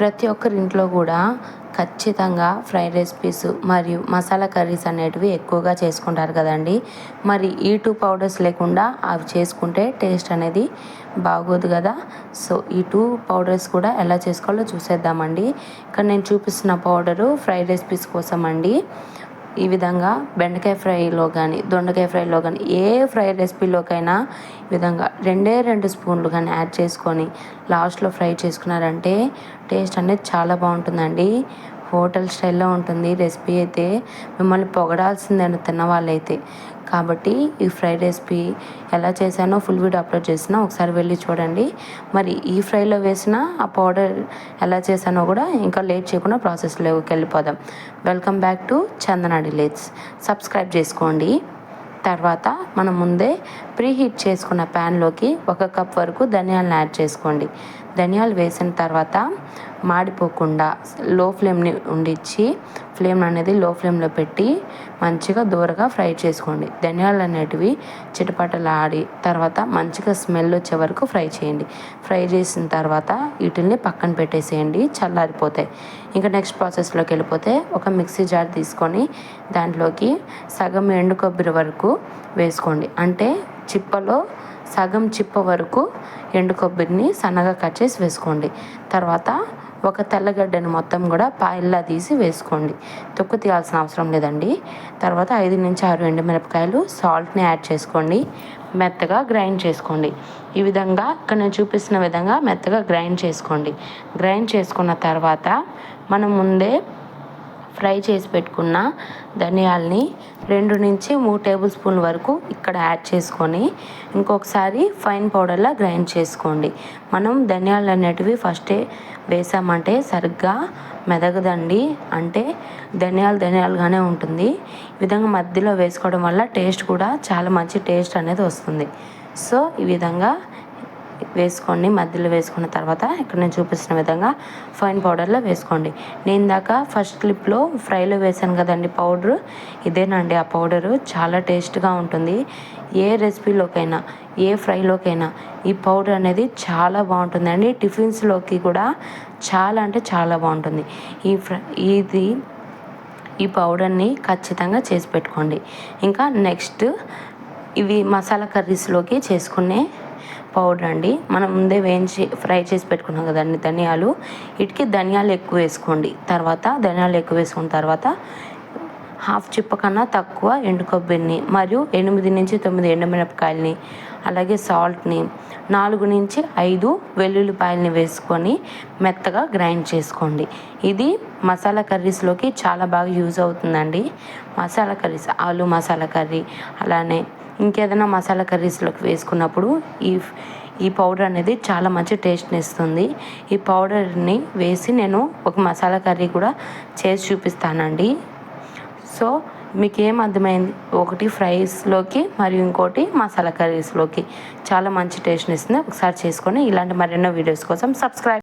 ప్రతి ఒక్కరి ఇంట్లో కూడా ఖచ్చితంగా ఫ్రైడ్ రెసిపీస్ మరియు మసాలా కర్రీస్ అనేటివి ఎక్కువగా చేసుకుంటారు కదండి. మరి ఈ 2 పౌడర్స్ లేకుండా అవి చేసుకుంటే టేస్ట్ అనేది బాగోదు కదా. సో ఈ 2 పౌడర్స్ కూడా ఎలా చేసుకోవాలో చూసేద్దామండి. ఇక్కడ నేను చూపిస్తున్న పౌడరు ఫ్రైడ్ రెసిపీస్ కోసం అండి. ఈ విధంగా బెండకాయ ఫ్రైలో కానీ దొండకాయ ఫ్రైలో కానీ ఏ ఫ్రై రెసిపీలోకైనా ఈ విధంగా 2 స్పూన్లు కానీ యాడ్ చేసుకొని లాస్ట్లో ఫ్రై చేసుకున్నారంటే టేస్ట్ అనేది చాలా బాగుంటుందండి. హోటల్ స్టైల్లో ఉంటుంది రెసిపీ అయితే. మిమ్మల్ని పొగడాల్సిందే తిన్న వాళ్ళైతే. కాబట్టి ఈ ఫ్రై రెసిపీ ఎలా చేశానో ఫుల్ వీడియో అప్లోడ్ చేసినా ఒకసారి వెళ్ళి చూడండి. మరి ఈ ఫ్రైలో వేసిన ఆ పౌడర్ ఎలా చేశానో కూడా ఇంకా లేట్ చేయకుండా ప్రాసెస్లోకి వెళ్ళిపోదాం. Welcome back to Chandana delights. Subscribe చేసుకోండి. తర్వాత మనం ముందే ప్రీహీట్ చేసుకున్న ప్యాన్లోకి 1 కప్ వరకు ధనియాలను యాడ్ చేసుకోండి. ధనియాలు వేసిన తర్వాత మాడిపోకుండా లో ఫ్లేమ్ని ఉండిచ్చి ఫ్లేమ్ అనేది లో ఫ్లేమ్లో పెట్టి మంచిగా దూరగా ఫ్రై చేసుకోండి. ధనియాలు అనేటివి చిటపటలాడి తర్వాత మంచిగా స్మెల్ వచ్చే వరకు ఫ్రై చేయండి. ఫ్రై చేసిన తర్వాత వీటిని పక్కన పెట్టేసేయండి, చల్లారిపోతాయి. ఇంకా నెక్స్ట్ ప్రాసెస్లోకి వెళ్ళిపోతే ఒక మిక్సీ జార్ తీసుకొని దాంట్లోకి సగం ఎండు కొబ్బరి వరకు వేసుకోండి. అంటే చిప్పలో సగం చిప్ప వరకు ఎండు కొబ్బరిని సన్నగా కట్ చేసి వేసుకోండి. తర్వాత ఒక తెల్లగడ్డను మొత్తం కూడా పాయల్లా తీసి వేసుకోండి. తొక్కు తీయాల్సిన అవసరం లేదండి. తర్వాత 5 నుంచి 6 ఎండుమిరపకాయలు, సాల్ట్ని యాడ్ చేసుకోండి. మెత్తగా గ్రైండ్ చేసుకోండి. ఈ విధంగా ఇక్కడ నేను చూపిస్తున్న విధంగా మెత్తగా గ్రైండ్ చేసుకోండి. గ్రైండ్ చేసుకున్న తర్వాత మనం ముందే ఫ్రై చేసి పెట్టుకున్న ధనియాల్ని 2 నుంచి 3 టేబుల్ స్పూన్ల వరకు ఇక్కడ యాడ్ చేసుకొని ఇంకొకసారి ఫైన్ పౌడర్లా గ్రైండ్ చేసుకోండి. మనం ధనియాలు అనేటివి ఫస్టే వేసామంటే సరిగ్గా మెదగదండి. అంటే ధనియాలుగానే ఉంటుంది. ఈ విధంగా మధ్యలో వేసుకోవడం వల్ల టేస్ట్ కూడా చాలా మంచి టేస్ట్ అనేది వస్తుంది. సో ఈ విధంగా వేసుకోండి. మధ్యలో వేసుకున్న తర్వాత ఇక్కడ నేను చూపిస్తున్న విధంగా ఫైన్ పౌడర్లో వేసుకోండి. నేను దాకా ఫస్ట్ క్లిప్లో ఫ్రైలో వేసాను కదండి పౌడరు, ఇదేనండి ఆ పౌడరు. చాలా టేస్ట్గా ఉంటుంది. ఏ రెసిపీలోకైనా ఏ ఫ్రైలోకైనా ఈ పౌడర్ అనేది చాలా బాగుంటుందండి. టిఫిన్స్లోకి కూడా చాలా అంటే చాలా బాగుంటుంది. ఈ పౌడర్ని ఖచ్చితంగా చేసి పెట్టుకోండి. ఇంకా నెక్స్ట్ ఇవి మసాలా కర్రీస్లోకి చేసుకునే పౌడర్ అండి. మనం ముందే వేయించి ఫ్రై చేసి పెట్టుకున్నాం కదండి ధనియాలు. వీటికి ధనియాలు ఎక్కువ వేసుకోండి. ధనియాలు ఎక్కువ వేసుకున్న తర్వాత హాఫ్ చిప్ప కన్నా తక్కువ ఎండు కొబ్బరిని మరియు 8 నుంచి 9 ఎండుమిరపకాయలని అలాగే సాల్ట్ని 4 నుంచి 5 వెల్లుల్లిపాయలని వేసుకొని మెత్తగా గ్రైండ్ చేసుకోండి. ఇది మసాలా కర్రీస్లోకి చాలా బాగా యూజ్ అవుతుందండి. మసాలా కర్రీస్, ఆలు మసాలా కర్రీ అలానే ఇంకేదైనా మసాలా కర్రీస్లోకి వేసుకున్నప్పుడు ఈ పౌడర్ అనేది చాలా మంచి టేస్ట్ని ఇస్తుంది. ఈ పౌడర్ని వేసి నేను ఒక మసాలా కర్రీ కూడా చేసి చూపిస్తానండి. సో మీకు ఏం అర్థమైంది? ఒకటి ఫ్రైస్లోకి మరియు ఇంకోటి మసాలా కర్రీస్లోకి చాలా మంచి టేస్ట్ని ఇస్తుంది. ఒకసారి చేసుకొని ఇలాంటి మరెన్నో వీడియోస్ కోసం సబ్స్క్రైబ్